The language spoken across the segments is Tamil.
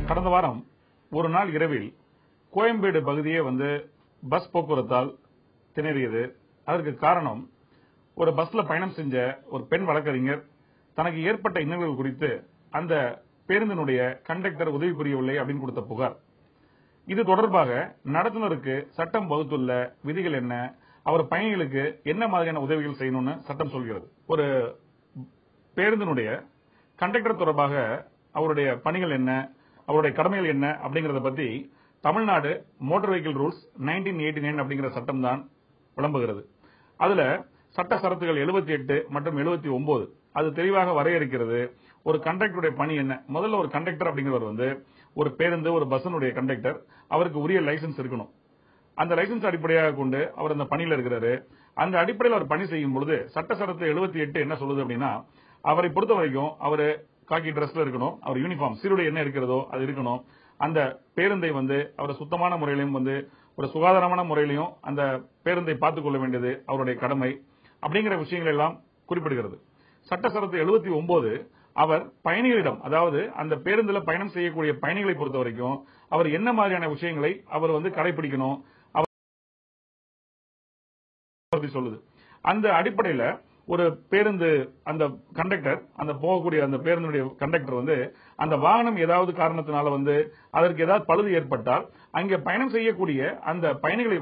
கடந்த வாரம் ஒரு நாள் இரவில் கோயம்பேடு பகுதியே பஸ் போக்குவரத்தால் திணறியது. அதற்கு காரணம், ஒரு பஸ்ல பயணம் செஞ்ச ஒரு பெண் வழக்கறிஞர் தனக்கு ஏற்பட்ட இன்னல்கள் குறித்து அந்த பேருந்தினுடைய கண்டக்டர் உதவி புரியவில்லை அப்படின்னு கொடுத்த புகார். இது தொடர்பாக நடத்துனருக்கு சட்டம் வகுத்துள்ள விதிகள் என்ன, அவர் பயணிகளுக்கு என்ன மாதிரியான உதவிகள் செய்யணும்னு சட்டம் சொல்கிறது. ஒரு பேருந்தினுடைய கண்டக்டர் தொடர்பாக அவருடைய பணிகள் என்ன, அவருடைய கடமைகள் என்ன அப்படிங்கறத பத்தி தமிழ்நாடு மோட்டார் வெஹிக்கிள் ரூல்ஸ் 1989 அப்படிங்கிற சட்டம் தான் விளம்புகிறது. அதுல சட்ட சரத்துகள் 78 மற்றும் 79 அது தெளிவாக வரையறுக்கிறது. ஒரு கண்டக்டருடைய பணி என்ன. முதல்ல ஒரு கண்டக்டர் அப்படிங்கிறவர் ஒரு பேருந்து, ஒரு பஸ்ஸினுடைய கண்டக்டர், அவருக்கு உரிய லைசன்ஸ் இருக்கணும். அந்த லைசன்ஸ் அடிப்படையாக கொண்டு அவர் அந்த பணியில இருக்கிறாரு. அந்த அடிப்படையில் அவர் பணி செய்யும் பொழுது சட்ட சரத்து 78 என்ன சொல்லுது அப்படின்னா, அவரை பொறுத்த வரைக்கும் அவரு காக்கி டிரெஸ்ல இருக்கணும், அவர் யூனிஃபார்ம் சீருடை என்ன இருக்கிறதோ அது இருக்கணும். அந்த பேருந்தை அவர் சுத்தமான முறையிலும் ஒரு சுகாதாரமான முறையிலையும் அந்த பேருந்தை பார்த்துக் கொள்ள வேண்டியது அவருடைய கடமை அப்படிங்கிற விஷயங்கள் எல்லாம் குறிப்பிடுகிறது. சட்ட சரத்து 79 அவர் பயணிகளிடம், அதாவது அந்த பேருந்துல பயணம் செய்யக்கூடிய பயணிகளை பொறுத்த வரைக்கும் அவர் என்ன மாதிரியான விஷயங்களை அவர் கடைபிடிக்கணும் சொல்லுது. அந்த அடிப்படையில் ஒரு பேருந்து அந்த கண்டக்டர், அந்த போகக்கூடிய அந்த பேருந்துடைய கண்டக்டர் அந்த வாகனம் ஏதாவது காரணத்தினால அதற்கு ஏதாவது பழுது ஏற்பட்டால் அங்கே பயணம் செய்யக்கூடிய அந்த பயணிகளை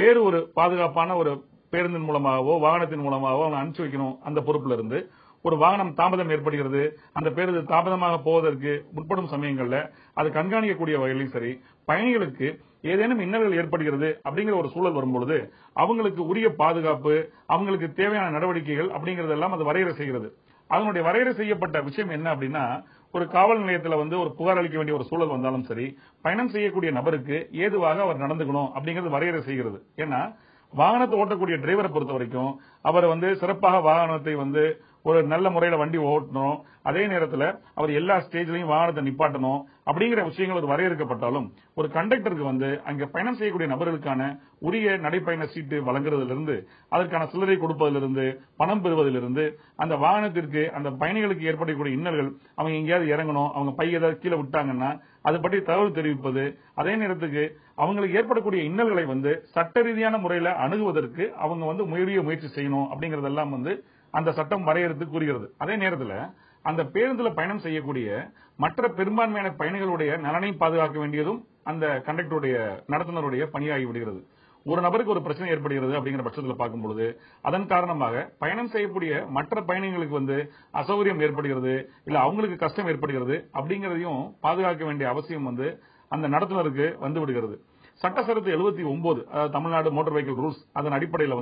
வேறு ஒரு பாதுகாப்பான ஒரு பேருந்தின் மூலமாகவோ வாகனத்தின் மூலமாகவோ அவங்க அனுப்பிச்சு வைக்கணும். அந்த பொறுப்புல இருந்து ஒரு வாகனம் தாமதம் ஏற்படுகிறது, அந்த பேருந்து தாமதமாக போவதற்கு முற்படும் சமயங்கள்ல அது கண்காணிக்கக்கூடிய வகையிலும் சரி, பயணிகளுக்கு ஏதேனும் இன்னல்கள் ஏற்படுகிறது அப்படிங்கிற ஒரு சூழல் வரும்பொழுது அவங்களுக்கு உரிய பாதுகாப்பு, அவங்களுக்கு தேவையான நடவடிக்கைகள் அப்படிங்கறதெல்லாம் அது வரையறை செய்கிறது. அதனுடைய வரையறை செய்யப்பட்ட விஷயம் என்ன அப்படின்னா, ஒரு காவல் நிலையத்தில் ஒரு புகார் அளிக்க வேண்டிய ஒரு சூழல் வந்தாலும் சரி, பயணம் செய்யக்கூடிய நபருக்கு ஏதுவாக அவர் நடந்துக்கணும் அப்படிங்கிறது வரையறை செய்கிறது. ஏன்னா வாகனத்தை ஓட்டக்கூடிய டிரைவரை பொறுத்த வரைக்கும் அவர் சிறப்பாக வாகனத்தை ஒரு நல்ல முறையில வண்டி ஓட்டணும், அதே நேரத்தில் அவர் எல்லா ஸ்டேஜ்லயும் வாகனத்தை நிப்பாட்டணும் அப்படிங்கிற விஷயங்கள் ஒரு வரையறுக்கப்பட்டாலும், ஒரு கண்டக்டருக்கு அங்க பயணம் செய்யக்கூடிய நபர்களுக்கான உரிய நடைப்பயண சீட்டு வழங்குறதிலிருந்து, அதற்கான சில்லறை கொடுப்பதிலிருந்து, பணம் பெறுவதிலிருந்து, அந்த வாகனத்திற்கு அந்த பயணிகளுக்கு ஏற்படக்கூடிய இன்னல்கள், அவங்க எங்கேயாவது இறங்கணும், அவங்க பை ஏதாவது கீழே விட்டாங்கன்னா அது பற்றி தகவல் தெரிவிப்பது, அதே நேரத்துக்கு அவங்களுக்கு ஏற்படக்கூடிய இன்னல்களை சட்ட ரீதியான முறையில் அணுகுவதற்கு அவங்க முயற்சி செய்யணும் அப்படிங்கறதெல்லாம் அந்த சட்டம் வரையறுத்து கூறுகிறது. அதே நேரத்தில் அந்த பேருந்துல பயணம் செய்யக்கூடிய மற்ற பெரும்பான்மையான பயணிகளுடைய நலனை பாதுகாக்க வேண்டியதும் அந்த கண்டக்டருடைய நடத்துனருடைய பணியாகி விடுகிறது. ஒரு நபருக்கு ஒரு பிரச்சனை ஏற்படுகிறது அப்படிங்கிற பட்சத்தில் பார்க்கும்போது அதன் காரணமாக பயணம் செய்யக்கூடிய மற்ற பயணிகளுக்கு அசௌகரியம் ஏற்படுகிறது, இல்ல அவங்களுக்கு கஷ்டம் ஏற்படுகிறது அப்படிங்கறதையும் பாதுகாக்க வேண்டிய அவசியம் அந்த நடத்துனருக்கு விடுகிறது. சட்ட சரத்து 79 அதாவது தமிழ்நாடு மோட்டார் வெஹிக்கிள் ரூல்ஸ் அதன் அடிப்படையில்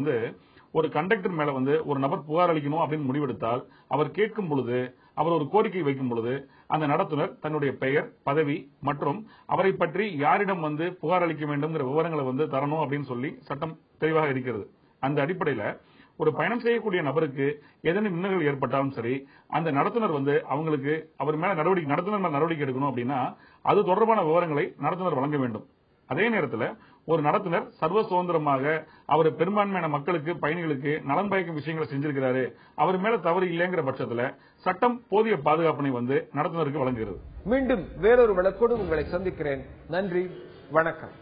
ஒரு கண்டக்டர் மேல ஒரு நபர் புகார் அளிக்கணும் அப்படின்னு முடிவெடுத்தால், அவர் கேட்கும் பொழுது, அவர் ஒரு கோரிக்கை வைக்கும் பொழுது அந்த நடத்துனர் தன்னுடைய பெயர், பதவி மற்றும் அவரை பற்றி யாரிடம் புகார் அளிக்க வேண்டும் விவரங்களை தரணும் அப்படின்னு சொல்லி சட்டம் தெளிவாக இருக்கிறது. அந்த அடிப்படையில் ஒரு பயணம் செய்யக்கூடிய நபருக்கு ஏதேனும் இன்னல்கள் ஏற்பட்டாலும் சரி, அந்த நடத்துனர் அவங்களுக்கு அவர் மேல நடவடிக்கை எடுக்கணும் அப்படின்னா அது தொடர்பான விவரங்களை நடத்துனர் வழங்க வேண்டும். அதே நேரத்தில் ஒரு நடத்துனர் சர்வ சுதந்திரமாக அவர் பெரும்பான்மையான மக்களுக்கு, பயணிகளுக்கு நலன் பயக்கும் விஷயங்களை செஞ்சிருக்கிறாரு, அவர் மேல தவறு இல்லைங்கிற பட்சத்தில் சட்டம் போதிய பாதுகாப்பினை நடத்துனருக்கு வழங்குகிறது. மீண்டும் வேறொரு வழக்கோடு உங்களை சந்திக்கிறேன். நன்றி, வணக்கம்.